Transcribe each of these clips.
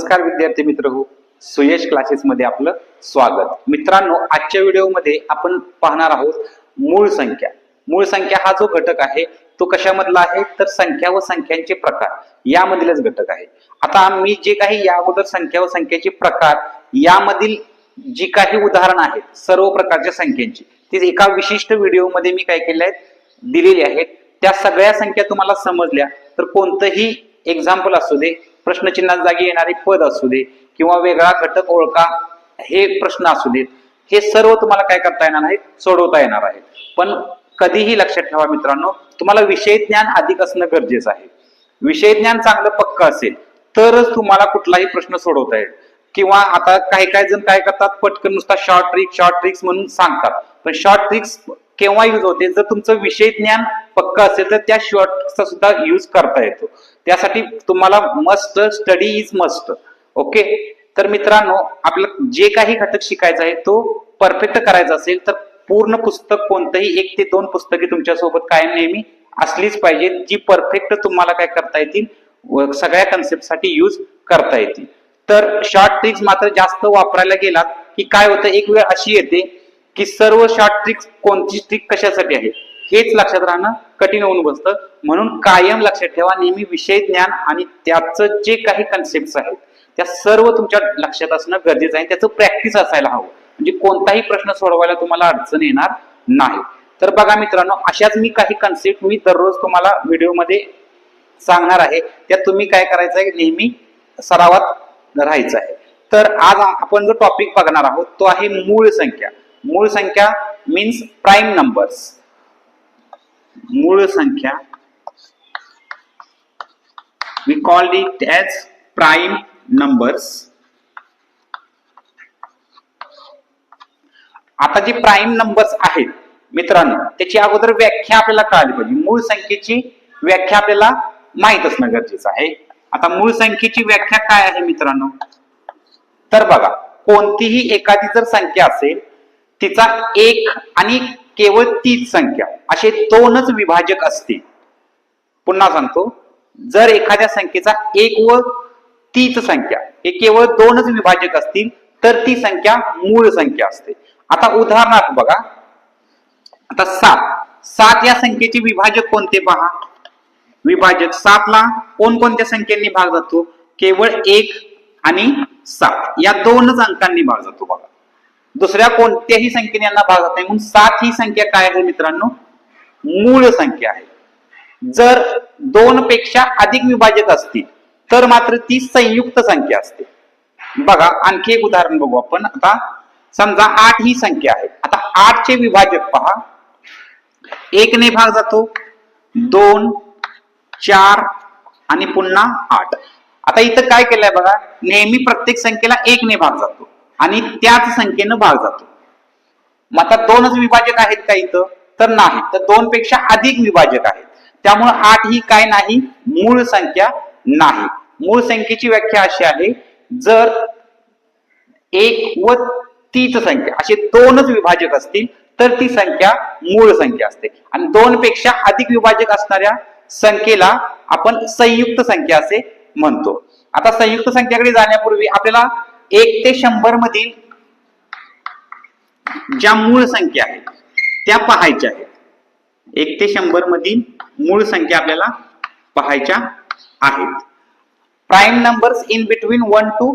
नमस्कार विद्यार्थी मित्र हो, सुयश क्लासेस मध्ये आपलं स्वागत. मित्रांनो, आजच्या व्हिडिओमध्ये आपण पाहणार आहोत मूळ संख्या. मूळ संख्या हा जो घटक आहे तो कशामधला आहे तर संख्या व संख्यांचे प्रकार यामधीलच घटक आहे. आता मी जे काही या अगोदर संख्या व संख्याचे प्रकार यामधील जी काही उदाहरण आहेत सर्व प्रकारच्या संख्यांची ती एका विशिष्ट व्हिडिओमध्ये मी काय केले आहेत दिलेली आहेत. त्या सगळ्या संख्या तुम्हाला समजल्या तर कोणतंही एक्झाम्पल असू दे, प्रश्नचिन्हात जागी येणारे पद असू दे किंवा वेगळा घटक ओळखा हे प्रश्न असू देत, हे सर्व तुम्हाला काय करता येणार आहे, सोडवता येणार आहे. पण कधीही लक्षात ठेवा मित्रांनो, तुम्हाला विषय ज्ञान अधिक असणं गरजेचं आहे. विषय ज्ञान चांगलं पक्क असेल तरच तुम्हाला कुठलाही प्रश्न सोडवता येईल. किंवा आता काही काही जण काय करतात, पटकन नुसता शॉर्ट ट्रिक्स म्हणून सांगतात, पण शॉर्ट ट्रिक्स केव्हा यूज होते जर तुमचं विषय ज्ञान पक्क असेल तर त्या शॉर्टचा सुद्धा यूज करता येतो. त्यासाठी तुम्हाला must study is must. Okay, तर मित्रांनो, आपलं जे काही घटक शिकायचा आहे तो परफेक्ट करायचा असेल तर पूर्ण पुस्तक कोणतंही 1 ते 2 पुस्तके तुमच्या सोबत कायम नेहमी असलीच पाहिजे, जी परफेक्ट तुम्हाला काय करता येतील, सगळ्या कन्सेप्ट साठी यूज करता येतील. तर शॉर्ट ट्रिक्स मात्र जास्त वापरायला गेलात की काय होतं, एक वेळ अशी येते की सर्व शॉर्ट ट्रिक्स कोणती ट्रिक कशासाठी आहे हेच लक्षात राहणं कठीण होऊन बसतं. म्हणून कायम लक्षात ठेवा, नेहमी विषय ज्ञान आणि त्याचं जे काही कन्सेप्ट आहेत त्या सर्व तुमच्या लक्षात असणं गरजेचं आहे. त्याचं प्रॅक्टिस असायला हवं, म्हणजे कोणताही प्रश्न सोडवायला तुम्हाला अडचण येणार नाही. तर बघा मित्रांनो, अशाच मी काही कन्सेप्ट मी दररोज तुम्हाला व्हिडिओमध्ये सांगणार आहे, त्या तुम्ही काय करायचं आहे, नेहमी सरावात राहायचं आहे. तर आज आपण जो टॉपिक बघणार आहोत तो आहे मूळ संख्या. मूळ संख्या मीन्स प्राईम नंबर्स. मूळ संख्या we called it as prime numbers. आता जे प्राईम नंबर्स आहेत मित्रांनो, त्याची अगोदर व्याख्या आपल्याला कळाली पाहिजे. मूळ संख्येची व्याख्या आपल्याला माहित असणं गरजेचं आहे. आता मूळ संख्येची व्याख्या काय आहे मित्रांनो, तर बघा, कोणतीही एखादी जर संख्या असेल तिचा एक आणि केवळ तीच संख्या असे दोनच विभाजक असतील. पुन्हा सांगतो, जर एखाद्या संख्येचा एक व तीच संख्या हे केवळ दोनच विभाजक असतील तर ती संख्या मूळ संख्या असते. आता उदाहरणार्थ बघा, आता 7 या संख्येचे विभाजक कोणते पहा. विभाजक 7 ला कोणकोणत्या संख्यांनी भाग जातो, केवळ 1 आणि 7 या दोनच अंकांनी भाग जातो. बघा, दुसऱ्या कोणत्याही संख्येने यांना भाग जात नाही. म्हणून 7 ही संख्या काय आहे मित्रांनो, मूळ संख्या आहे. जर 2 पेक्षा अधिक विभाजक असतील तर मात्र ती संयुक्त संख्या असते. बघा, आणखी एक उदाहरण बघू आपण. आता समजा 8 ही संख्या आहे. आता 8 चे विभाजक पहा, 1 ने भाग जातो, 2, 4 आणि पुन्हा 8. आता इथं काय केलंय बघा, नेहमी प्रत्येक संख्येला 1 ने भाग जातो आणि त्याच संख्येनं भाग जातो. मग आता 2च विभाजक आहेत का इथं, तर नाही, तर 2 पेक्षा अधिक विभाजक आहेत. त्यामुळे 8 ही काय नाही, मूळ संख्या नाही. मूळ संख्येची व्याख्या अशी आहे, जर 1 व तीच संख्या असे दोनच विभाजक असतील तर ती संख्या मूळ संख्या असते. आणि 2 पेक्षा अधिक विभाजक असणाऱ्या संख्येला आपण संयुक्त संख्या असे म्हणतो. आता संयुक्त संख्याकडे जाण्यापूर्वी आपल्याला 1 ते 100 मधील ज्या मूळ संख्या आहेत त्या पाहायच्या आहेत. 1 ते 100 मधील मूळ संख्या आपल्याला पाहायच्या आहेत. Prime numbers in between 1 to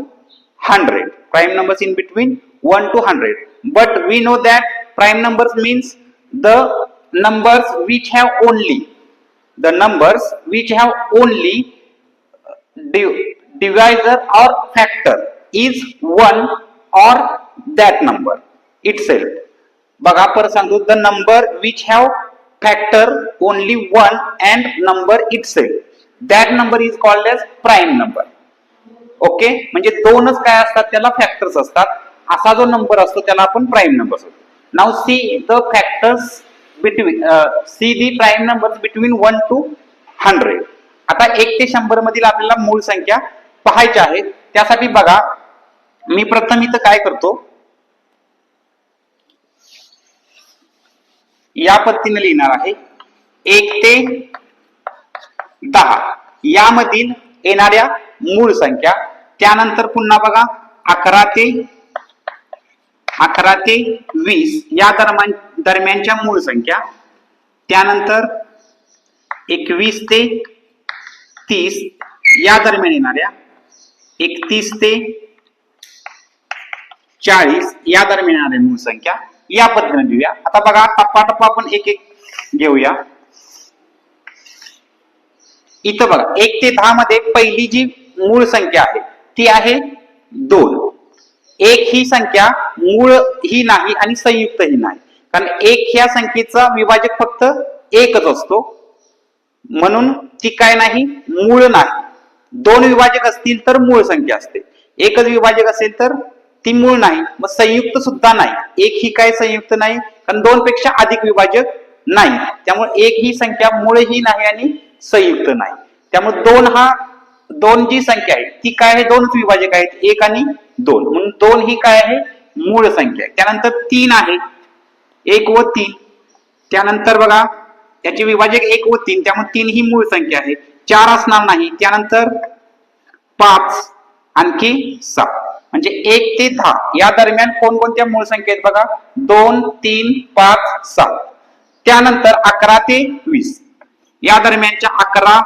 100. Prime numbers in between 1 to 100. But we know that prime numbers means the numbers which have only divisor or factor is 1 or that number itself. बघा, परत सांगतो, the number which have factor only 1 and number itself, that number is called as prime number. Okay, म्हणजे दोनच काय असतात त्याला factors असतात, असा जो नंबर असतो त्याला आपण प्राईम नंबर असतो. Now see the factors between prime numbers between 1 to 100. आता 1 ते 100 मधील आपल्याला मूळ संख्या पाहायच्या आहेत. त्यासाठी बघा, मी प्रथम इथं काय करतो, या पद्धतीने लिहिणार आहे. 1 ते 10 यामधील येणाऱ्या मूळ संख्या त्यानंतर पुन्हा बघा 11 ते 20 या दरम्यानच्या मूळ संख्या, त्यानंतर 21 ते 30 या दरम्यान येणाऱ्या, 31 ते 40 या दरम्यान येणाऱ्या मूळ संख्या या पद्धतीने लिहूया. आता बघा टप्पा आपण एक एक घेऊया. इथं बघा 1 ते 10 मध्ये पहिली जी मूळ संख्या आहे ती आहे 2. 1 ही संख्या मूळ ही नाही आणि संयुक्त ही नाही, कारण 1 ह्या संख्येचा विभाजक फक्त एकच असतो, म्हणून ती काय नाही, मूळ नाही. 2 विभाजक असतील तर मूळ संख्या असते, एकच विभाजक असेल तर ती मूळ नाही, मग संयुक्त सुद्धा नाही. 1 ही काय संयुक्त नाही, कारण 2 पेक्षा अधिक विभाजक नाही, त्यामुळे 1 ही संख्या मूळ ही नाही आणि संयुक्त नाही. त्यामुळे 2 जी संख्या आहे ती काय आहे, 2च विभाजक आहेत, 1 आणि 2, म्हणून 2 ही काय आहे, मूळ संख्या आहे. त्यानंतर 3 आहे, 1 व 3, त्यानंतर बघा त्याचे विभाजक 1 व 3, त्यामुळे 3 ही मूळ संख्या आहे, 4 असणार नाही. त्यानंतर 5 आणखी 7, म्हणजे 1 ते 10 या दरम्यान कोणकोणत्या मूळ संख्या आहेत बघा, 2, 3, 5, 7. त्यानंतर 11 ते 20 या दरम्यानच्या 11,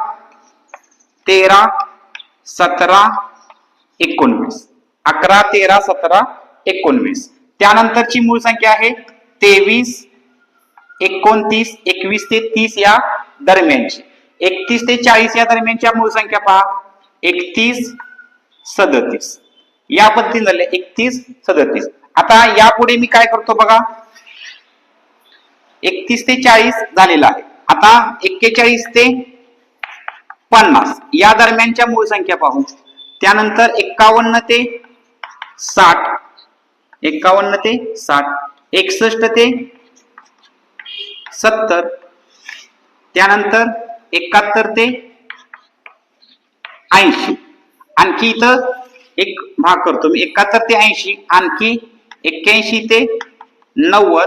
13, 17, 19, 11, 13, 17, 19. त्यानंतरची मूळ संख्या आहे 23, 29, 21 ते 30 या दरम्यानची. 31 ते 40 या दरम्यानच्या मूळ संख्या पहा, 31, 37 या पद्धतीने झाले, 31, 37. आता यापुढे मी काय करतो बघा, 31 ते 40 झालेला आहे. आता 41 ते 50 या दरम्यानच्या मूळ संख्या पाहू. त्यानंतर 51 ते 60, 51 ते 60, 61 ते 70, त्यानंतर 71 ते 80. आणखी इथं एक भाग करतो मी, 71 ते 80, आणखी 81 ते 90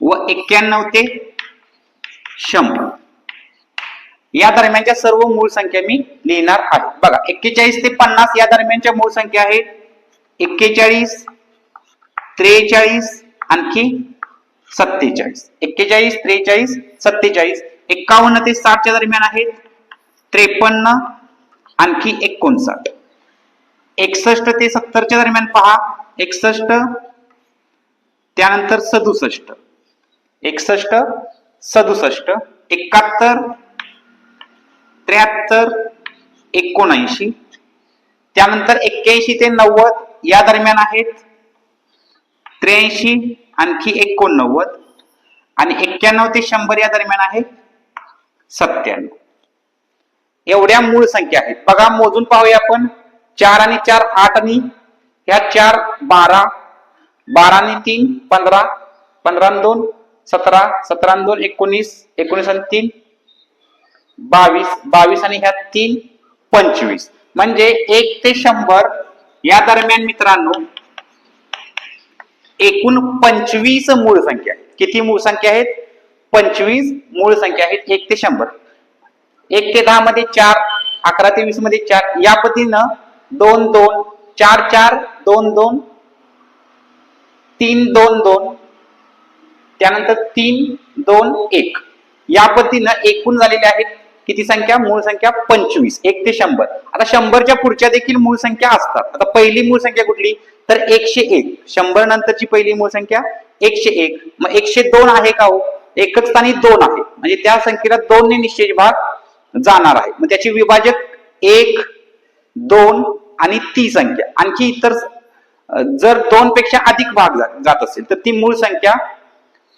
व 91 ते 100 या दरम्यानच्या सर्व मूळ संख्या मी लिहिणार आहे. बघा 41 ते 50 या दरम्यानच्या मूळ संख्या आहेत 41, 43 आणखी 47, 41, 43, 47. 51 ते 60 च्या दरम्यान आहेत 53 आणखी 59. 61 ते 70 च्या दरम्यान पहा 61, त्यानंतर 67, 61, 67, 71, 73, 79. त्यानंतर 81 ते 90 या दरम्यान आहेत 83 आणखी 89 आणि 91 ते 100 या दरम्यान आहे 97. एवढ्या मूळ संख्या आहेत. बघा मोजून पाहूया आपण. 4 आणि 4 8 आणि ह्या 4 12, 12 आणि 3 15, 15 आणि 2 17, 17 आणि 2 19, 19 आणि 3 22, 22 आणि ह्या 3 25. म्हणजे 1 ते 100 या दरम्यान मित्रांनो एकूण 25 मूळ संख्या आहेत. किती मूळ संख्या आहेत? 25 मूळ संख्या आहेत 1 ते 100. 1 ते 10 मध्ये 4, 11 ते 20 मध्ये 4 या पद्धतीनं 2 2 4 4 2 2 3 2 2, त्यानंतर 3 2 1 या पद्धतीनं एकूण झालेले आहेत किती संख्या? मूळ संख्या 25 1 ते 100. आता 100च्या पुढच्या देखील मूळ संख्या असतात. आता पहिली मूळ संख्या कुठली? तर 101. 100 नंतरची पहिली मूळ संख्या 101. मग 102 आहे का हो? एकच स्थानी 2 आहे, म्हणजे त्या संख्येला 2 ने निश्चय भाग जाणार आहे. मग त्याची विभाजक 1, 2 आणि ती संख्या. आणखी इतर जर 2 पेक्षा अधिक भाग जात असेल तर ती मूळ संख्या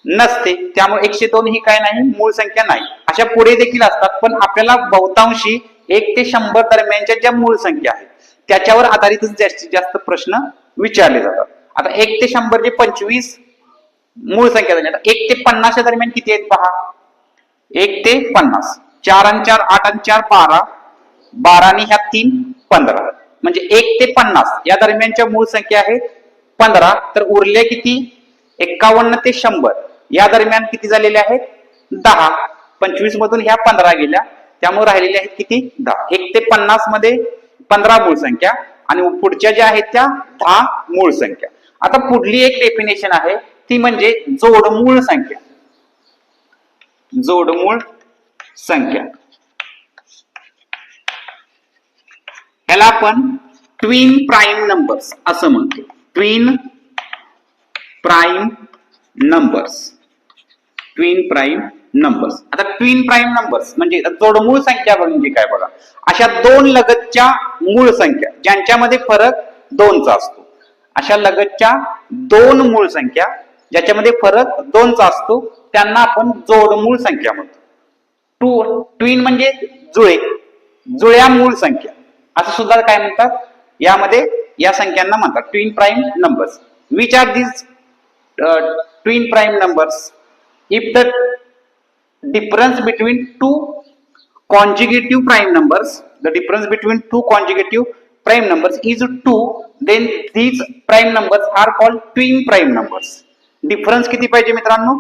नसते. त्यामुळे 102 ही काय नाही? मूळ संख्या नाही. अशा पुढे देखील असतात, पण आपल्याला बहुतांशी 1 ते 100 दरम्यानच्या ज्या मूळ संख्या आहेत त्याच्यावर आधारितच जास्तीत जास्त प्रश्न विचारले जातात. आता 1 ते 100 जे 25 मूळ संख्या झाली. आता 1 ते 50 दरम्यान किती आहेत पहा. 1 ते 50, 4 आणि 4 8 आणि 4 12, 12 आणि ह्या 3 15. म्हणजे 1 ते 50 या दरम्यानच्या मूळ संख्या आहेत 15. तर उरले किती? 51 ते 100 या दरम्यान किती झालेले आहेत? 10. 25 मधून ह्या 15 गेल्या, त्यामुळे राहिलेले आहेत किती? 10. 1 ते 50 मध्ये 15 मूळ संख्या आणि पुढच्या ज्या आहेत त्या 10 मूळ संख्या. आता पुढली एक डेफिनेशन आहे ती म्हणजे जोडमूळ संख्या. जोडमूळ संख्या याला आपण ट्विन प्राईम नंबर्स असं म्हणतो. Twin prime numbers. Twin prime numbers. आता ट्विन प्राईम नंबर्स म्हणजे जोडमूळ संख्या म्हणजे काय बघा. अशा दोन लगतच्या मूळ संख्या ज्यांच्यामध्ये फरक 2चा असतो. अशा लगतच्या दोन मूळ संख्या ज्याच्यामध्ये फरक 2चा असतो त्यांना आपण जोडमूळ संख्या म्हणतो. ट्विन म्हणजे जुळे, जुळ्या मूळ संख्या असं सुद्धा काय म्हणतात. यामध्ये या संख्यांना म्हणतात twin prime numbers. Which are these twin prime numbers? If the difference between two conjugative prime numbers, the difference between two conjugative prime numbers is 2, then these prime numbers are called twin prime numbers. Difference किती पाहिजे मित्रांनो?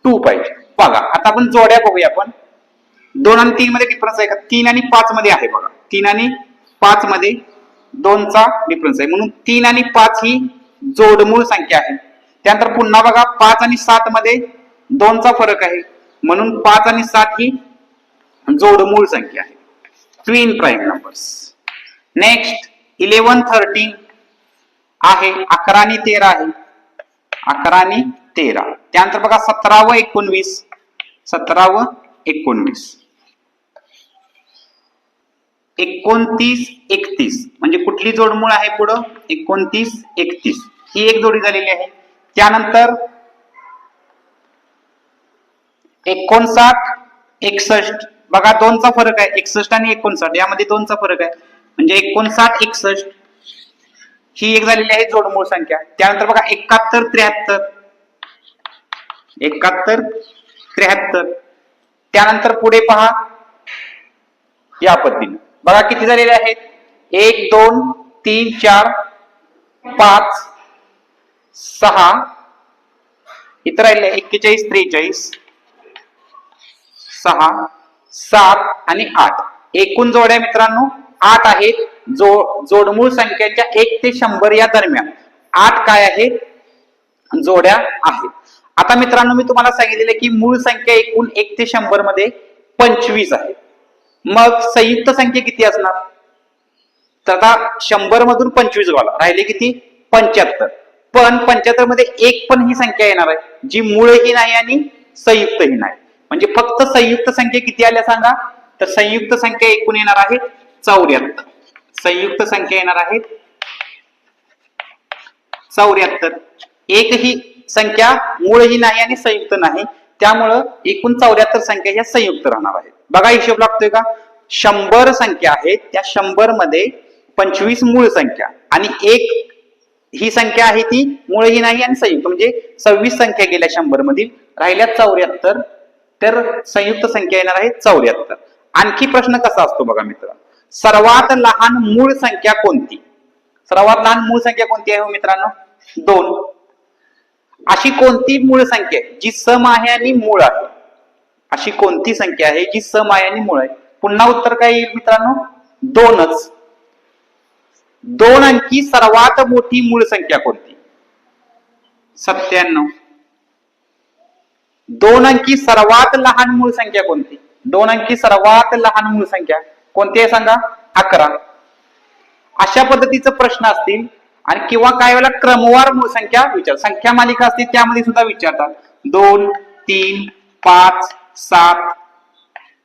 2 पाहिजे. बघा आता आपण जोड्या बघूया. आपण 2 आणि 3 मध्ये डिफरन्स आहे का? 3 आणि 5 मध्ये आहे बघा. 3 आणि 5 मध्ये 2चा डिफरन्स आहे म्हणून 3 आणि 5 ही जोडमूळ संख्या आहे. त्यानंतर पुन्हा बघा 5 आणि 7 मध्ये 2चा फरक आहे म्हणून 5 आणि 7 ही जोडमूळ संख्या आहे. Twin prime numbers. नेक्स्ट 11, 13 आहे. 11 आणि 13 आहे. 11 आणि 13. त्यानंतर बघा 17 व 19. 17 व 19. 29, 31 म्हणजे कुठली जोडमूळ आहे पुढं? 29, 31 ही एक जोडी झालेली आहे. त्यानंतर 59, 61 बघा 2चा फरक आहे. 61 आणि 59 यामध्ये 2चा फरक आहे म्हणजे 59, 61 ही एक झालेली आहे जोडमूळ संख्या. त्यानंतर बघा 71, 73. 71, 73. त्यानंतर पुढे पहा या पद्धतीने बघा किती झालेले आहेत. 1, 2, 3, 4, 5, 6 इथं राहिले 41, 43, 6, 7 आणि 8. एकूण जोड्या मित्रांनो 8 आहेत. जोडमूळ संख्यांच्या 1 ते 100 या दरम्यान 8 काय आहेत? जोड्या आहेत. आता मित्रांनो मी तुम्हाला सांगितलेलं की मूळ संख्या एकूण 1 ते 100 मध्ये 25 आहे. मग संयुक्त संख्या किती असणार? तर आता 100 मधून 25 घाला राहिले किती? 75. पण 75 मध्ये एक पण ही संख्या येणार आहे जी मूळही नाही आणि संयुक्तही नाही. म्हणजे फक्त संयुक्त संख्या किती आल्या सांगा? तर संयुक्त संख्या एकूण येणार आहेत 74. संयुक्त संख्या येणार आहेत 74. एकही संख्या मूळही नाही आणि संयुक्त नाही त्यामुळं एकूण 74 संख्या ह्या संयुक्त राहणार आहेत. बघा हिशोब लागतोय का? 100 संख्या आहेत त्या 100 मध्ये 25 मूळ संख्या आणि एक ही संख्या आहे ती मूळही नाही आणि संयुक्त म्हणजे 26 संख्या गेल्या 100 मधील राहिल्या 74. तर संयुक्त संख्या येणार आहे 74. आणखी प्रश्न कसा असतो बघा मित्र. सर्वात लहान मूळ संख्या कोणती? सर्वात लहान मूळ संख्या कोणती आहे मित्रांनो? 2. अशी कोणती मूळ संख्या आहे जी सम आहे आणि मूळ आहे? अशी कोणती संख्या आहे जी सम आहे आणि मूळ आहे? पुन्हा उत्तर काय येईल मित्रांनो? 2च. 2 अंकी सर्वात मोठी मूळ संख्या कोणती? 97. 2 अंकी सर्वात लहान मूळ संख्या कोणती? 2 अंकी सर्वात लहान मूळ संख्या कोणती आहे सांगा? 11. अशा पद्धतीचे प्रश्न असतील आणि किंवा काही वेळेला क्रमवार मूळ संख्या विचार संख्या मालिका असते त्यामध्ये सुद्धा विचारतात. 2, 3, 5, 7,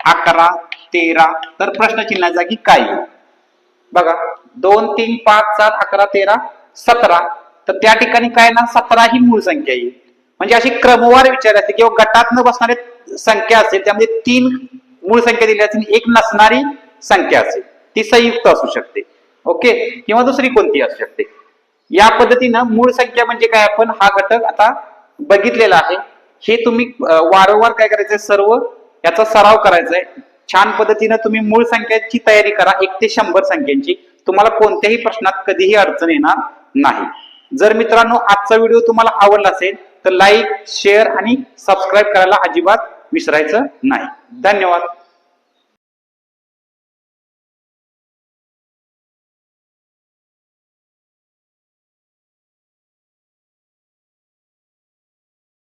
11, 13. तर प्रश्न चिन्हा जागी काय येईल बघा? 2, 3, 5, 7, 11, 13, 17. तर त्या ठिकाणी काय ना 17 ही मूळ संख्या येईल. म्हणजे अशी क्रमवार विचार असते किंवा गटात न बसणारे संख्या असेल त्यामध्ये 3 मूळ संख्या दिली असेल, एक नसणारी संख्या असेल ती संयुक्त असू शकते. ओके, किंवा दुसरी कोणती असू शकते. या पद्धतीनं मूळ संख्या म्हणजे काय आपण हा घटक आता बघितलेला आहे. हे तुम्ही वारंवार काय करायचंय? सर्व याचा सराव करायचा आहे. छान पद्धतीनं तुम्ही मूळ संख्याची तयारी करा 1 ते 100 संख्यांची. तुम्हाला कोणत्याही प्रश्नात कधीही अडचण येणार नाही. जर मित्रांनो आजचा व्हिडिओ तुम्हाला आवडला असेल तर लाईक, शेअर आणि सबस्क्राईब करायला अजिबात विसरायचं नाही. धन्यवाद.